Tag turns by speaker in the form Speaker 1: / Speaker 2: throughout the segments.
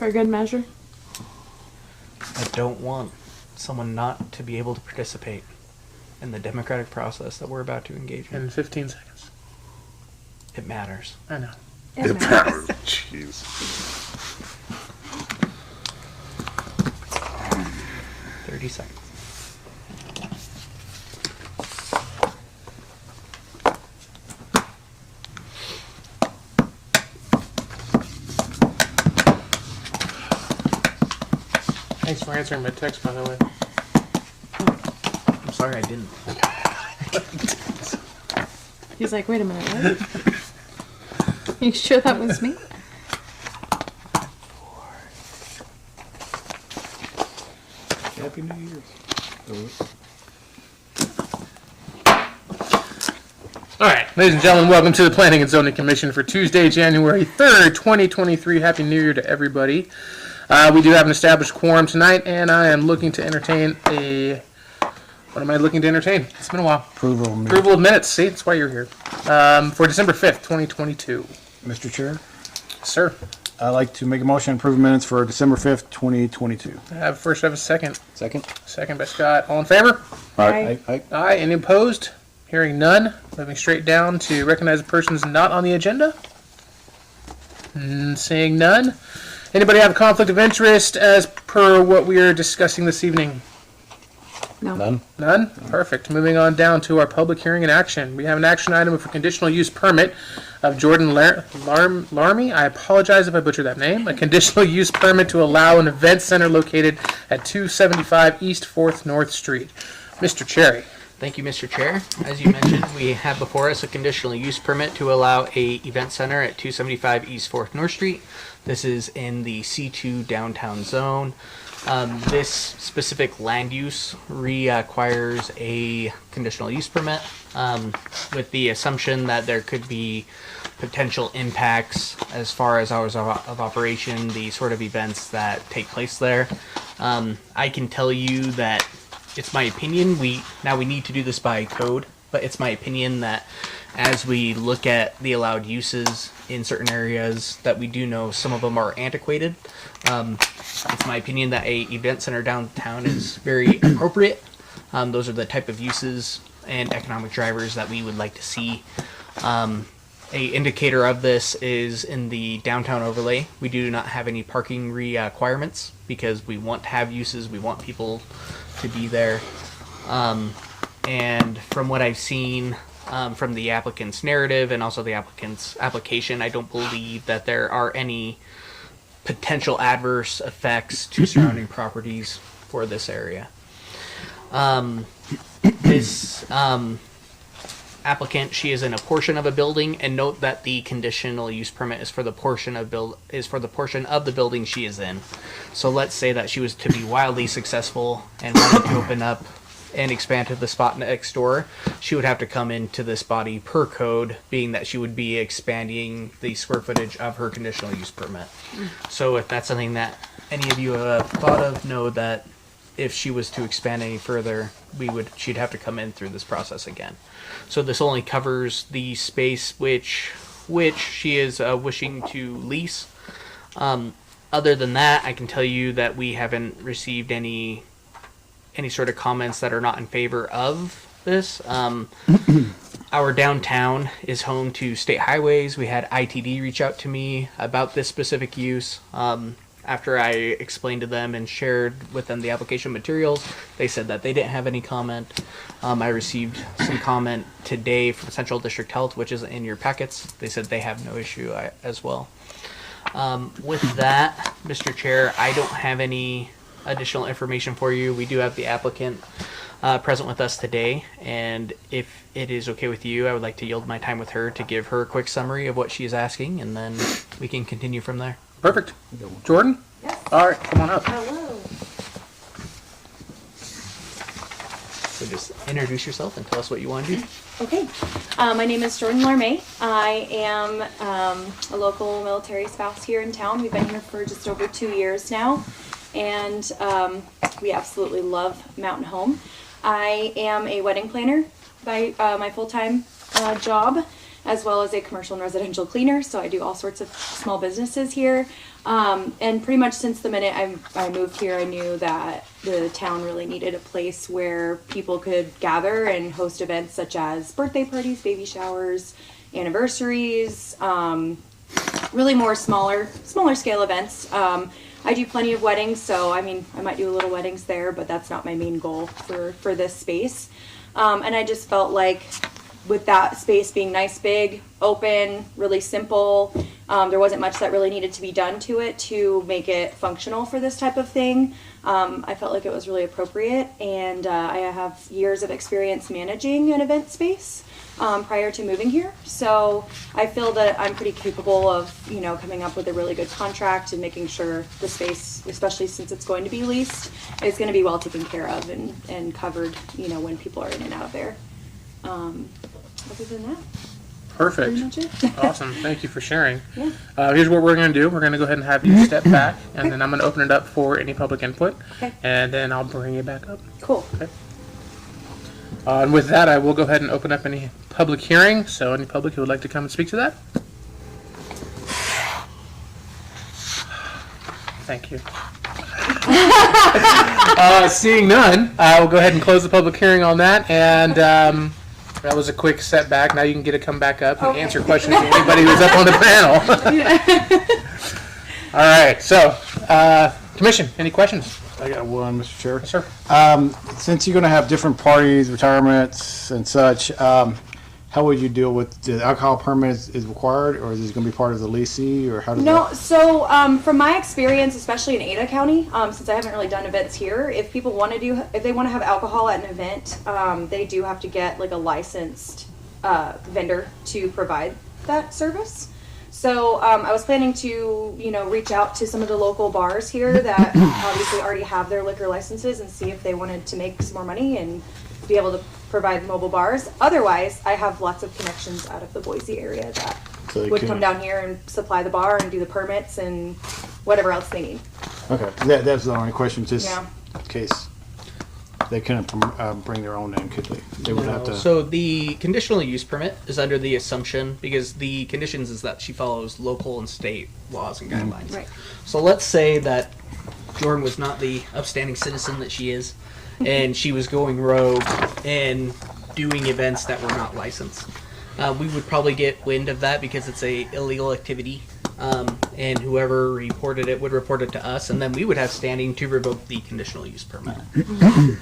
Speaker 1: For good measure.
Speaker 2: I don't want someone not to be able to participate in the democratic process that we're about to engage in.
Speaker 3: In 15 seconds.
Speaker 2: It matters.
Speaker 3: I know.
Speaker 4: It matters. Jeez.
Speaker 2: 30 seconds.
Speaker 3: Thanks for answering my text, by the way.
Speaker 2: I'm sorry I didn't.
Speaker 1: He's like, wait a minute, what? You sure that was me?
Speaker 4: Happy New Year's.
Speaker 3: All right, ladies and gentlemen, welcome to the Planning and Zoning Commission for Tuesday, January 3rd, 2023. Happy New Year to everybody. We do have an established quorum tonight, and I am looking to entertain a... What am I looking to entertain? It's been a while. Approval of minutes. See, that's why you're here. For December 5th, 2022.
Speaker 5: Mr. Chair,
Speaker 3: Sir,
Speaker 5: I'd like to make a motion to approve minutes for December 5th, 2022.
Speaker 3: first have a second.
Speaker 5: Second.
Speaker 3: Second by Scott. All in favor?
Speaker 1: Aye.
Speaker 3: Aye. Any opposed? Hearing none. Moving straight down to recognize the persons not on the agenda. Seeing none. Anybody have a conflict of interest as per what we are discussing this evening?
Speaker 1: No.
Speaker 5: None.
Speaker 3: None? Perfect. Moving on down to our public hearing and action. We have an action item for conditional use permit of Jordan Larmy. I apologize if I butchered that name. A conditional use permit to allow an event center located at 275 East 4th North Street. Mr. Cherry.
Speaker 2: Thank you, Mr. Chair. As you mentioned, we have before us a conditional use permit to allow a event center at 275 East 4th North Street. This is in the C2 downtown zone. This specific land use requires a conditional use permit with the assumption that there could be potential impacts as far as hours of operation, the sort of events that take place there. I can tell you that it's my opinion, we need to do this by code, but it's my opinion that as we look at the allowed uses in certain areas that we do know some of them are antiquated. It's my opinion that a event center downtown is very appropriate. Those are the type of uses and economic drivers that we would like to see. A indicator of this is in the downtown overlay. We do not have any parking requirements because we want to have uses. We want people to be there. And from what I've seen from the applicant's narrative and also the applicant's application, I don't believe that there are any potential adverse effects to surrounding properties for this area. This applicant, she is in a portion of a building, and note that the conditional use permit is for the portion of the building she is in. So let's say that she was to be wildly successful and wanted to open up and expand to the spot next door, she would have to come into this body per code, being that she would be expanding the square footage of her conditional use permit. So if that's something that any of you have thought of, know that if she was to expand any further, she'd have to come in through this process again. So this only covers the space which she is wishing to lease. Other than that, I can tell you that we haven't received any sort of comments that are not in favor of this. Our downtown is home to state highways. We had ITD reach out to me about this specific use. After I explained to them and shared with them the application materials, they said that they didn't have any comment. I received some comment today from Central District Health, which is in your packets. They said they have no issue as well. With that, Mr. Chair, I don't have any additional information for you. We do have the applicant present with us today, and if it is okay with you, I would like to yield my time with her to give her a quick summary of what she's asking, and then we can continue from there.
Speaker 3: Perfect. Jordan?
Speaker 1: Yes.
Speaker 3: All right, come on up.
Speaker 1: Hello.
Speaker 2: So just introduce yourself and tell us what you want to do.
Speaker 6: Okay, my name is Jordan Larmay. I am a local military spouse here in town. We've been here for just over 2 years now, and we absolutely love Mountain Home. I am a wedding planner by my full-time job, as well as a commercial and residential cleaner. So I do all sorts of small businesses here. And pretty much since the minute I moved here, I knew that the town really needed a place where people could gather and host events such as birthday parties, baby showers, anniversaries, really more smaller scale events. I do plenty of weddings, so I mean, I might do a little weddings there, but that's not my main goal for this space. And I just felt like with that space being nice, big, open, really simple, there wasn't much that really needed to be done to it to make it functional for this type of thing. I felt like it was really appropriate, and I have years of experience managing an event space prior to moving here. So I feel that I'm pretty capable of, coming up with a really good contract and making sure the space, especially since it's going to be leased, is going to be well taken care of and covered, when people are in and out of there. Other than that,
Speaker 3: Perfect.
Speaker 6: pretty much it.
Speaker 3: Awesome. Thank you for sharing.
Speaker 6: Yeah.
Speaker 3: Here's what we're going to do. We're going to go ahead and have you step back, and then I'm going to open it up for any public input,
Speaker 6: Okay.
Speaker 3: and then I'll bring you back up.
Speaker 6: Cool.
Speaker 3: And with that, I will go ahead and open up any public hearing. So any public who would like to come and speak to that? Thank you. Seeing none, I will go ahead and close the public hearing on that. And that was a quick setback. Now you can get to come back up and
Speaker 6: Okay.
Speaker 3: answer questions to anybody who's up on the panel. All right. So, Commission, any questions?
Speaker 5: I got one, Mr. Chair.
Speaker 3: Yes, sir.
Speaker 5: Since you're going to have different parties, retirements, and such, how would you deal with the alcohol permit is required, or is this going to be part of the leasee, or how does
Speaker 6: No,
Speaker 5: that?
Speaker 6: so from my experience, especially in Ada County, since I haven't really done events here, if people want to if they want to have alcohol at an event, they do have to get like a licensed vendor to provide that service. So I was planning to, reach out to some of the local bars here that obviously already have their liquor licenses and see if they wanted to make some more money and be able to provide mobile bars. Otherwise, I have lots of connections out of the Boise area that
Speaker 5: So they
Speaker 6: would
Speaker 5: can-
Speaker 6: come down here and supply the bar and do the permits and whatever else they need.
Speaker 5: Okay, that's the only question, just
Speaker 6: Yeah.
Speaker 5: in case they couldn't bring their own in, could they? They would have to.
Speaker 2: So the conditional use permit is under the assumption, because the conditions is that she follows local and state laws and guidelines.
Speaker 6: Right.
Speaker 2: So let's say that Jordan was not the upstanding citizen that she is, and she was going rogue and doing events that were not licensed. We would probably get wind of that because it's a illegal activity, and whoever reported it would report it to us, and then we would have standing to revoke the conditional use permit.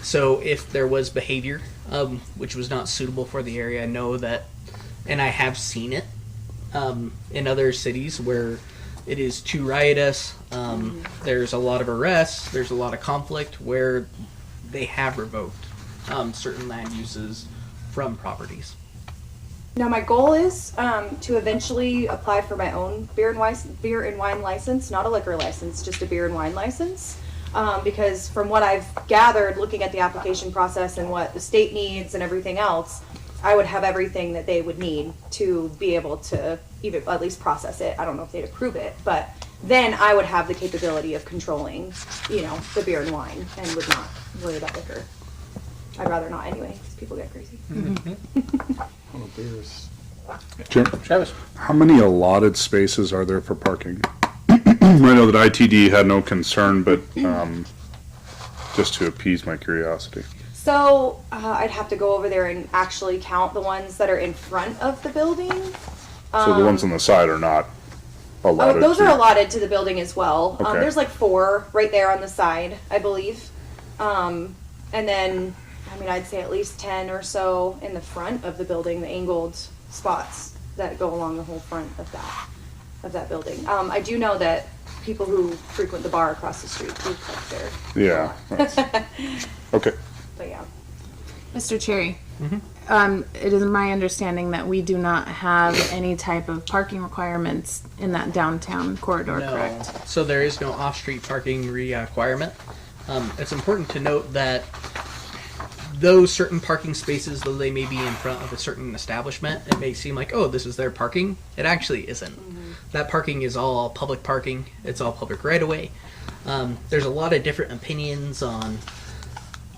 Speaker 2: So if there was behavior which was not suitable for the area, I know that, and I have seen it in other cities where it is too riotous. There's a lot of arrests. There's a lot of conflict where they have revoked certain land uses from properties.
Speaker 6: Now my goal is to eventually apply for my own beer and wine license, not a liquor license, just a beer and wine license. Because from what I've gathered, looking at the application process and what the state needs and everything else, I would have everything that they would need to be able to even at least process it. I don't know if they'd approve it, but then I would have the capability of controlling, the beer and wine and would not worry about liquor. I'd rather not anyway, because people get crazy.
Speaker 5: Oh, beers.
Speaker 4: Jim,
Speaker 3: Travis.
Speaker 4: how many allotted spaces are there for parking? I know that ITD had no concern, but just to appease my curiosity.
Speaker 6: So I'd have to go over there and actually count the ones that are in front of the building.
Speaker 4: So the ones on the side are not allotted.
Speaker 6: Oh, those
Speaker 4: to-
Speaker 6: are allotted to the building as well.
Speaker 4: Okay.
Speaker 6: There's like 4 right there on the side, I believe. And then, I'd say at least 10 or so in the front of the building, the angled spots that go along the whole front of that building. I do know that people who frequent the bar across the street do park there.
Speaker 4: Yeah. that's- Okay.
Speaker 6: But yeah.
Speaker 1: Mr. Cherry, it is my understanding that we do not have any type of parking requirements in that downtown corridor, correct?
Speaker 2: So there is no off-street parking requirement. It's important to note that those certain parking spaces, though they may be in front of a certain establishment, it may seem like, oh, this is their parking. It actually isn't. That parking is all public parking. It's all public right-of-way. There's a lot of different opinions on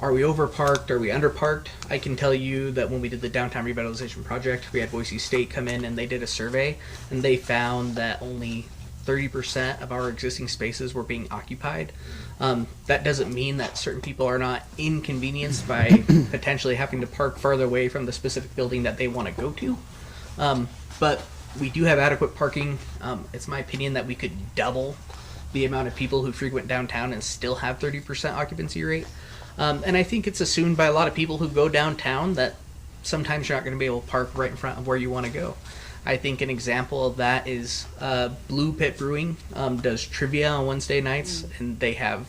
Speaker 2: are we overparked? Are we underparked? I can tell you that when we did the downtown revitalization project, we had Boise State come in and they did a survey, and they found that only 30% of our existing spaces were being occupied. That doesn't mean that certain people are not inconvenienced by potentially having to park farther away from the specific building that they want to go to. But we do have adequate parking. It's my opinion that we could double the amount of people who frequent downtown and still have 30% occupancy rate. And I think it's assumed by a lot of people who go downtown that sometimes you're not going to be able to park right in front of where you want to go. I think an example of that is Blue Pit Brewing does trivia on Wednesday nights, and they have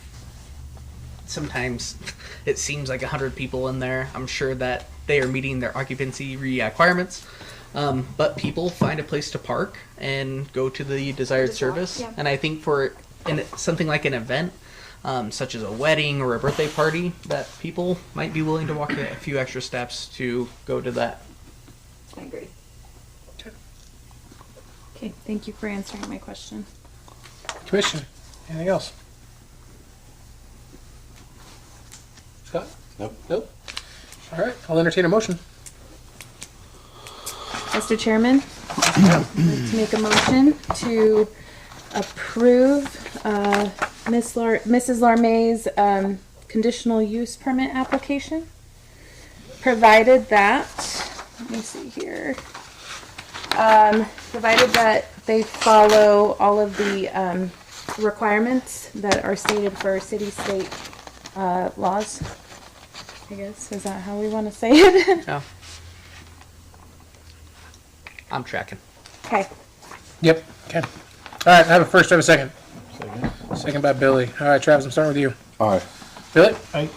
Speaker 2: sometimes it seems like 100 people in there. I'm sure that they are meeting their occupancy requirements, but people find a place to park and go to the desired service.
Speaker 6: Yeah.
Speaker 2: And I think for something like an event, such as a wedding or a birthday party, that people might be willing to walk a few extra steps to go to that.
Speaker 6: I agree.
Speaker 1: Okay, thank you for answering my question.
Speaker 3: Commissioner, anything else? Scott? Nope. All right, I'll entertain a motion.
Speaker 1: Mr. Chairman, I'd like to make a motion to approve Mrs. Larmay's conditional use permit application, provided that, let me see here, provided that they follow all of the requirements that are stated for city-state laws. I guess, is that how we want to say it?
Speaker 2: Yeah. I'm tracking.
Speaker 1: Okay.
Speaker 3: Yep, okay. All right, I have a first, I have a second. Second by Billy. All right, Travis, I'm starting with you.
Speaker 4: Aye.
Speaker 3: Billy?
Speaker 5: Aye.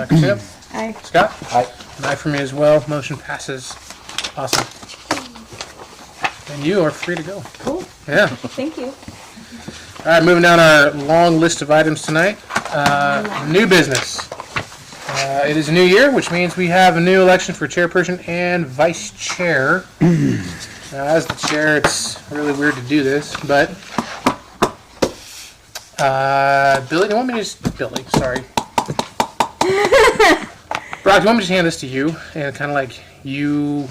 Speaker 3: Christina?
Speaker 1: Aye.
Speaker 3: Scott?
Speaker 5: Aye.
Speaker 3: An aye for me as well. Motion passes. Awesome. And you are free to go.
Speaker 6: Cool.
Speaker 3: Yeah.
Speaker 6: Thank you.
Speaker 3: All right, moving down our long list of items tonight. New business. It is a new year, which means we have a new election for chairperson and vice chair. Now, as the chair, it's really weird to do this, but Billy, do you want me to just sorry. Brock, do you want me to just hand this to you and kind of like you?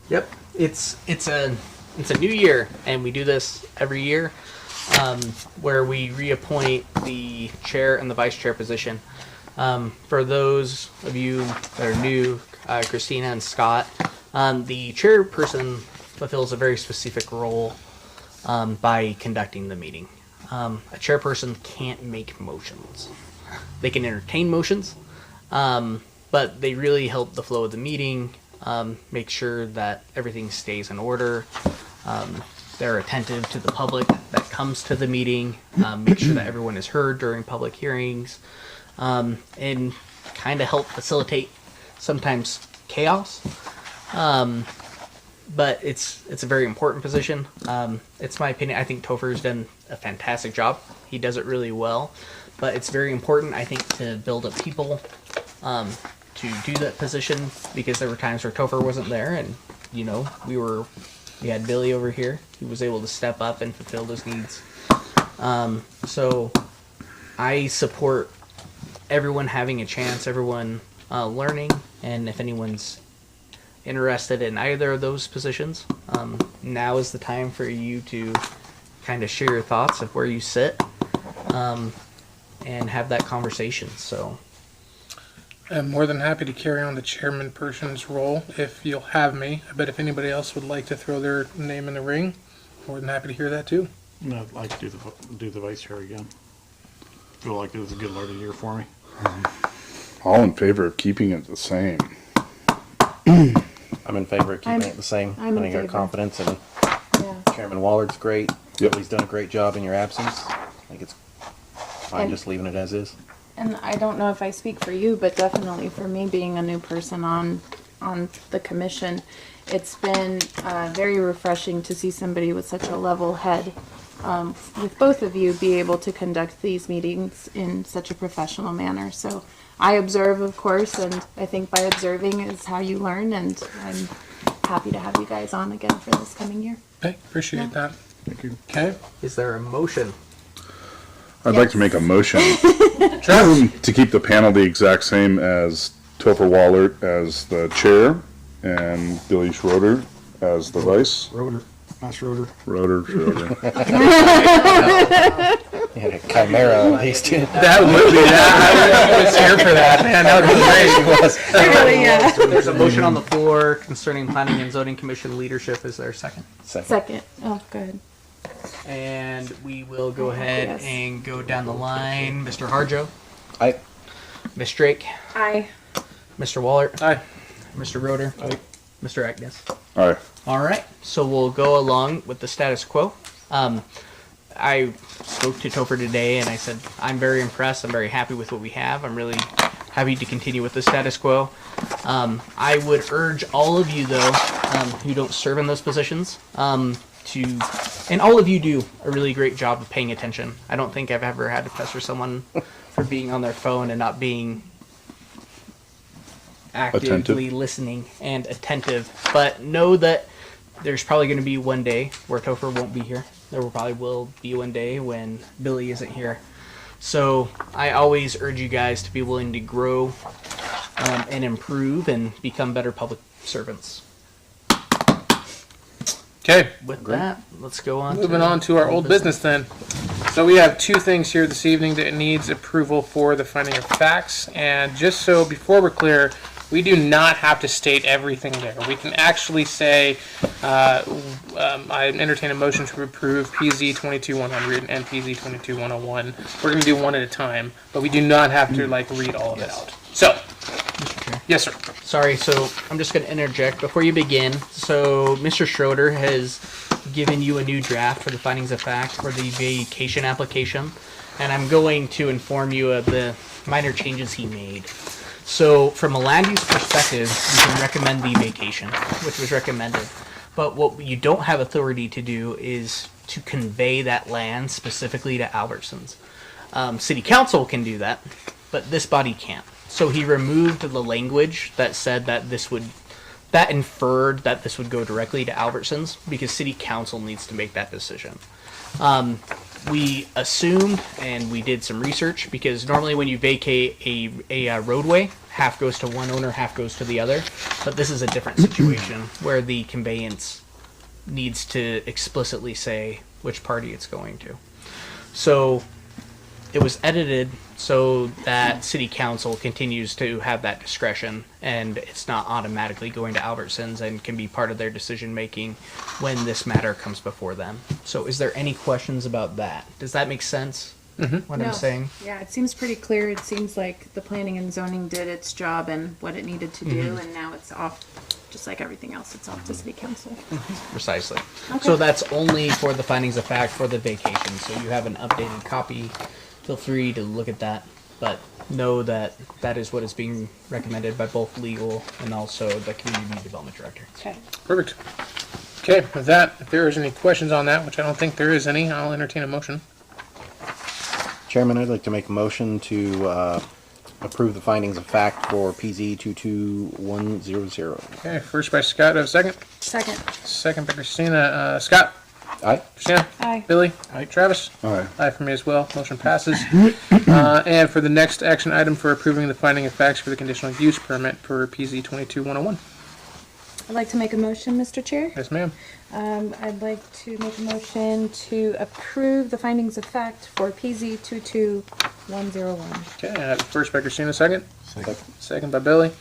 Speaker 2: Yep. It's a new year, and we do this every year, where we reappoint the chair and the vice chair position. For those of you that are new, Christina and Scott, the chairperson fulfills a very specific role by conducting the meeting. A chairperson can't make motions. They can entertain motions, but they really help the flow of the meeting, make sure that everything stays in order. They're attentive to the public that comes to the meeting, make sure that everyone is heard during public hearings, and kind of help facilitate sometimes chaos. But it's a very important position. It's my opinion. I think Topher's done a fantastic job. He does it really well. But it's very important, I think, to build up people to do that position, because there were times where Topher wasn't there, and we had Billy over here who was able to step up and fulfill those needs. So I support everyone having a chance, everyone learning, and if anyone's interested in either of those positions, now is the time for you to kind of share your thoughts of where you sit, and have that conversation. So
Speaker 3: I'm more than happy to carry on the chairman person's role if you'll have me. I bet if anybody else would like to throw their name in the ring, more than happy to hear that too.
Speaker 5: I'd like to do the vice chair again. Feel like it was a good learning year for me.
Speaker 4: All in favor of keeping it the same.
Speaker 7: I'm in favor of keeping
Speaker 1: I'm-
Speaker 7: it the same.
Speaker 1: I'm in
Speaker 7: I think our
Speaker 1: favor.
Speaker 7: confidence in
Speaker 1: Yeah.
Speaker 7: Chairman Wallard's great.
Speaker 4: Yep.
Speaker 7: Billy's done a great job in your absence. I think it's fine
Speaker 1: And-
Speaker 7: just leaving it as is.
Speaker 1: And I don't know if I speak for you, but definitely for me being a new person on the commission, it's been very refreshing to see somebody with such a level head, with both of you, be able to conduct these meetings in such a professional manner. So I observe, of course, and I think by observing is how you learn, and I'm happy to have you guys on again for this coming year.
Speaker 3: Okay, appreciate that.
Speaker 4: Thank you.
Speaker 3: Okay.
Speaker 2: is there a motion?
Speaker 4: I'd like to make a motion to keep the panel the exact same as Topher Wallert as the chair and Billy Schroeder as the vice.
Speaker 5: Rotor, not Schroeder.
Speaker 4: Schroeder.
Speaker 7: You had a chimera at least.
Speaker 3: That would be that. I was here for that, man. That would be great.
Speaker 2: There's a motion on the floor concerning planning and zoning commission leadership. Is there a second?
Speaker 1: Second. Oh, good.
Speaker 2: And we will go ahead
Speaker 1: Yes.
Speaker 2: and go down the line. Mr. Harjo,
Speaker 7: I
Speaker 2: Miss Drake,
Speaker 1: Aye.
Speaker 2: Mr. Wallert,
Speaker 3: Aye.
Speaker 2: Mr. Roeder, Mr. Agnes.
Speaker 4: All right.
Speaker 2: All right, so we'll go along with the status quo. I spoke to Topher today, and I said I'm very impressed. I'm very happy with what we have. I'm really happy to continue with the status quo. I would urge all of you, though, who don't serve in those positions, and all of you do a really great job of paying attention. I don't think I've ever had to pester someone for being on their phone and not being actively listening and attentive. But know that there's probably going to be one day where Topher won't be here. There will be one day when Billy isn't here. So I always urge you guys to be willing to grow and improve and become better public servants.
Speaker 3: Okay.
Speaker 2: With that, let's go on.
Speaker 3: Moving on to our old business then. So we have two things here this evening that needs approval for the finding of facts. And just so before we're clear, we do not have to state everything there. We can actually say, I entertain a motion to approve PZ 22100 and PZ 22101. We're going to do one at a time, but we do not have to read all of it out. So, yes, sir.
Speaker 2: Sorry, so I'm just going to interject before you begin. So Mr. Schroeder has given you a new draft for the findings of fact for the vacation application, and I'm going to inform you of the minor changes he made. So from a land use perspective, you can recommend the vacation, which was recommended. But what you don't have authority to do is to convey that land specifically to Albertsons. City council can do that, but this body can't. So he removed the language that said that that inferred that this would go directly to Albertsons, because city council needs to make that decision. We assumed, and we did some research, because normally when you vacate a roadway, half goes to one owner, half goes to the other. But this is a different situation where the conveyance needs to explicitly say which party it's going to. So it was edited so that city council continues to have that discretion, and it's not automatically going to Albertsons and can be part of their decision making when this matter comes before them. So is there any questions about that? Does that make sense? What I'm saying?
Speaker 1: Yeah, it seems pretty clear. It seems like the planning and zoning did its job and what it needed to do, and now it's off, just like everything else, it's off to city council.
Speaker 2: Precisely. So that's only for the findings of fact for the vacation. So you have an updated copy. Feel free to look at that, but know that that is what is being recommended by both legal and also the community development director.
Speaker 1: Okay.
Speaker 3: Perfect. Okay, with that, if there is any questions on that, which I don't think there is any, I'll entertain a motion.
Speaker 7: Chairman, I'd like to make a motion to approve the findings of fact for PZ 22100.
Speaker 3: Okay, first by Scott, do I have a second?
Speaker 1: Second.
Speaker 3: Second by Christina. Scott?
Speaker 7: Aye.
Speaker 3: Christina?
Speaker 1: Aye.
Speaker 3: Billy? Aye. Travis?
Speaker 4: Aye.
Speaker 3: Aye for me as well. Motion passes. And for the next action item for approving the finding of facts for the conditional use permit for PZ 22101.
Speaker 1: I'd like to make a motion, Mr. Chair.
Speaker 3: Yes, ma'am.
Speaker 1: I'd like to make a motion to approve the findings of fact for PZ 22101.
Speaker 3: Okay, first by Christina, second. Second by Billy.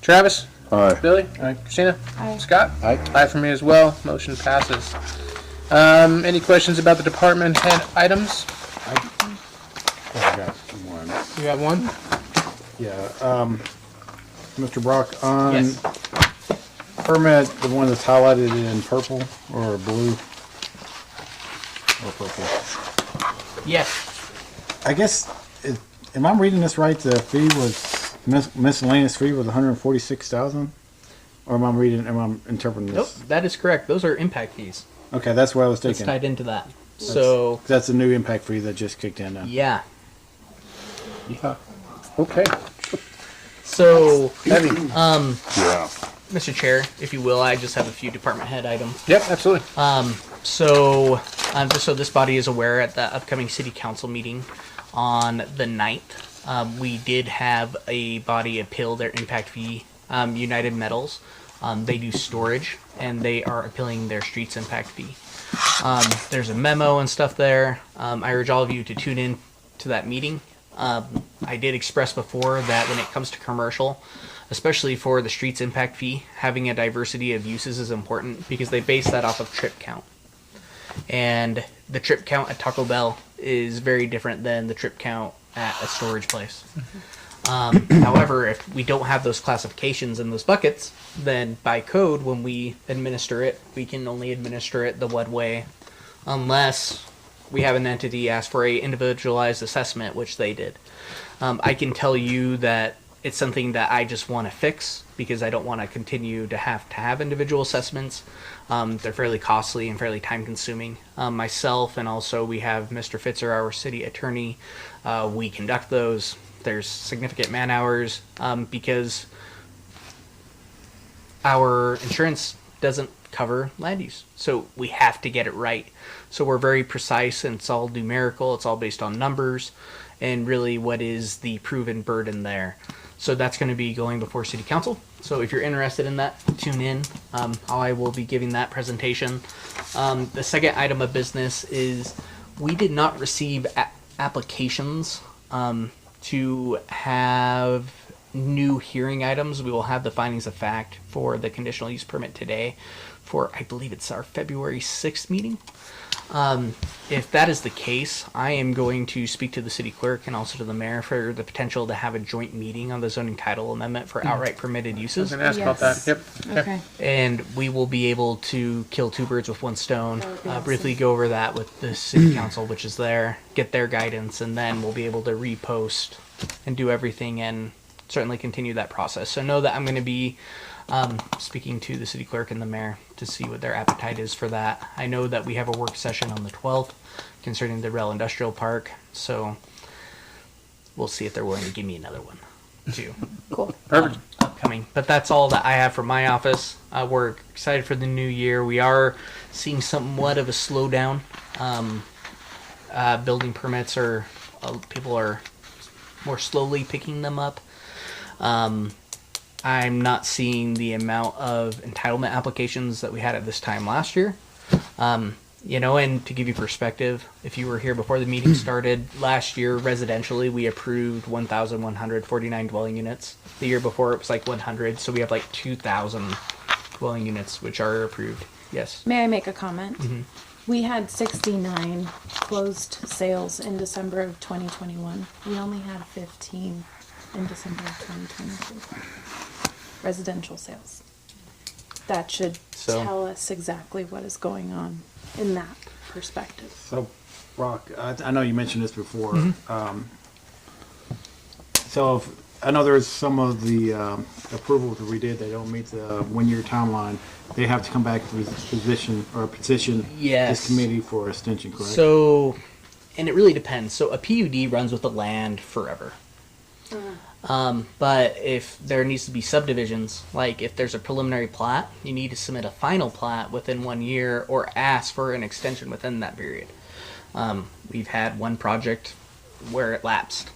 Speaker 3: Travis?
Speaker 4: Aye.
Speaker 3: Billy? Aye. Christina?
Speaker 1: Aye.
Speaker 3: Scott?
Speaker 7: Aye.
Speaker 3: Aye for me as well. Motion passes. Any questions about the department head items?
Speaker 5: I got one.
Speaker 3: You got one?
Speaker 5: Yeah, Mr. Brock, on
Speaker 2: Yes.
Speaker 5: permit, the one that's highlighted in purple or blue? Or purple?
Speaker 2: Yes.
Speaker 5: I guess, am I reading this right? The fee was, miscellaneous fee was 146,000? Or am I interpreting
Speaker 2: Nope,
Speaker 5: this?
Speaker 2: that is correct. Those are impact fees.
Speaker 5: Okay, that's what I was
Speaker 2: It's
Speaker 5: thinking.
Speaker 2: tied into that. So,
Speaker 5: That's a new impact fee that just kicked in now.
Speaker 2: yeah.
Speaker 3: Yeah. Okay.
Speaker 2: So,
Speaker 3: Heavy.
Speaker 4: Yeah.
Speaker 2: Mr. Chair, if you will, I just have a few department head items.
Speaker 3: Yep, absolutely.
Speaker 2: So, just so this body is aware, at the upcoming city council meeting on the 9th, we did have a body appeal their impact fee, United Metals. They do storage, and they are appealing their streets impact fee. There's a memo and stuff there. I urge all of you to tune in to that meeting. I did express before that when it comes to commercial, especially for the streets impact fee, having a diversity of uses is important because they base that off of trip count. And the trip count at Taco Bell is very different than the trip count at a storage place. However, if we don't have those classifications in those buckets, then by code, when we administer it, we can only administer it the one way unless we have an entity ask for a individualized assessment, which they did. I can tell you that it's something that I just want to fix because I don't want to continue to have individual assessments. They're fairly costly and fairly time consuming. Myself and also we have Mr. Fitzer, our city attorney. We conduct those. There's significant man hours because our insurance doesn't cover land use. So we have to get it right. So we're very precise and it's all numerical. It's all based on numbers and really what is the proven burden there. So that's going to be going before city council. So if you're interested in that, tune in. I will be giving that presentation. The second item of business is we did not receive applications to have new hearing items. We will have the findings of fact for the conditional use permit today for, I believe it's our February 6th meeting. If that is the case, I am going to speak to the city clerk and also to the mayor for the potential to have a joint meeting on the zoning title amendment for outright permitted
Speaker 3: I was
Speaker 2: uses.
Speaker 3: going to ask about that. Yep.
Speaker 1: Okay.
Speaker 2: And we will be able to kill two birds with one stone.
Speaker 1: That would be awesome.
Speaker 2: Briefly go over that with the city council, which is there, get their guidance, and then we'll be able to repost and do everything and certainly continue that process. So know that I'm going to be speaking to the city clerk and the mayor to see what their appetite is for that. I know that we have a work session on the 12th concerning the Rail Industrial Park, so we'll see if they're willing to give me another one too.
Speaker 1: Cool.
Speaker 3: Perfect.
Speaker 2: Upcoming. But that's all that I have from my office. We're excited for the new year. We are seeing somewhat of a slowdown. Building permits are, people are more slowly picking them up. I'm not seeing the amount of entitlement applications that we had at this time last year. You know, and to give you perspective, if you were here before the meeting started, last year residentially we approved 1,149 dwelling units. The year before it was like 100, so we have like 2,000 dwelling units which are approved. Yes.
Speaker 1: May I make a comment? We had 69 closed sales in December of 2021. We only had 15 in December of 2022. Residential sales. That should
Speaker 2: So-
Speaker 1: tell us exactly what is going on in that perspective.
Speaker 5: So, Rock, I know you mentioned this before. So, I know there's some of the approvals that we did that don't meet the 1-year timeline. They have to come back with a petition
Speaker 2: Yes.
Speaker 5: this committee for extension, correct?
Speaker 2: So, and it really depends. So a PUD runs with the land forever. But if there needs to be subdivisions, like if there's a preliminary plat, you need to submit a final plat within 1 year or ask for an extension within that period. We've had one project where it lapsed.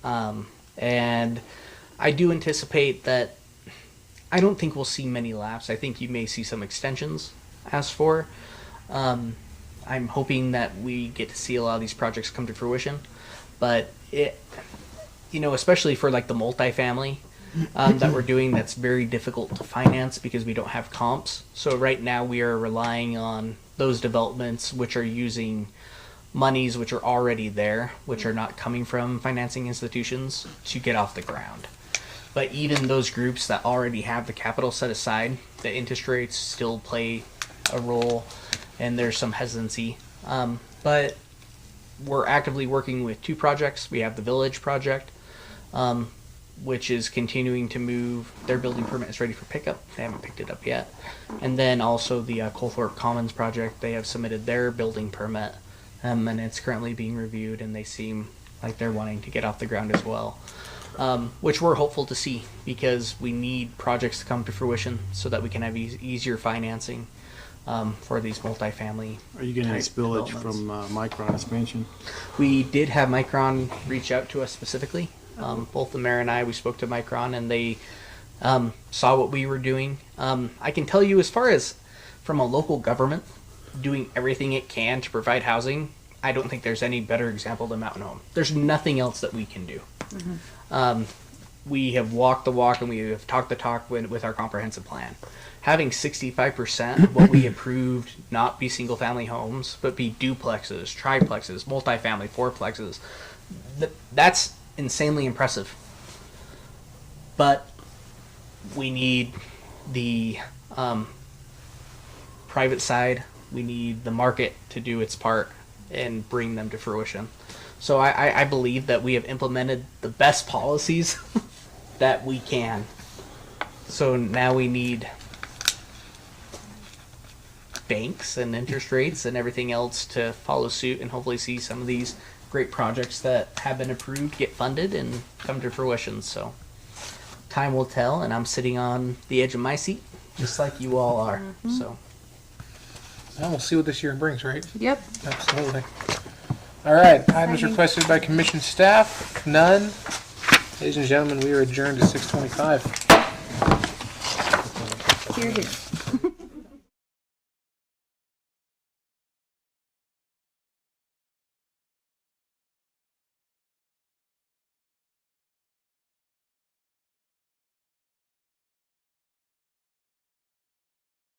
Speaker 2: And I do anticipate that I don't think we'll see many lapse. I think you may see some extensions asked for. I'm hoping that we get to see a lot of these projects come to fruition. But it, you know, especially for like the multifamily that we're doing, that's very difficult to finance because we don't have comps. So right now we are relying on those developments which are using monies which are already there, which are not coming from financing institutions to get off the ground. But even those groups that already have the capital set aside, the interest rates still play a role and there's some hesitancy. But we're actively working with two projects. We have the Village project, which is continuing to move. Their building permit is ready for pickup. They haven't picked it up yet. And then also the Colthorpe Commons project, they have submitted their building permit, and it's currently being reviewed, and they seem like they're wanting to get off the ground as well. Which we're hopeful to see because we need projects to come to fruition so that we can have easier financing. for these multifamily.
Speaker 5: Are you getting any
Speaker 2: type
Speaker 5: spillage
Speaker 2: developments.
Speaker 5: from Micron expansion?
Speaker 2: We did have Micron reach out to us specifically. Both the mayor and I, we spoke to Micron, and they saw what we were doing. I can tell you, as far as from a local government doing everything it can to provide housing, I don't think there's any better example than Mountain Home. There's nothing else that we can do. We have walked the walk and we have talked the talk with our comprehensive plan. Having 65% of what we approved not be single family homes, but be duplexes, triplexes, multifamily, fourplexes, that's insanely impressive. But we need the private side, we need the market to do its part and bring them to fruition. So I believe that we have implemented the best policies that we can. So now we need banks and interest rates and everything else to follow suit and hopefully see some of these great projects that have been approved get funded and come to fruition. So time will tell, and I'm sitting on the edge of my seat just like you all are. So
Speaker 3: Well, we'll see what this year brings, right?
Speaker 1: Yep.
Speaker 3: Absolutely. All right, items requested by commission staff, none. Ladies and gentlemen, we are adjourned to 6:25.
Speaker 1: Here, here.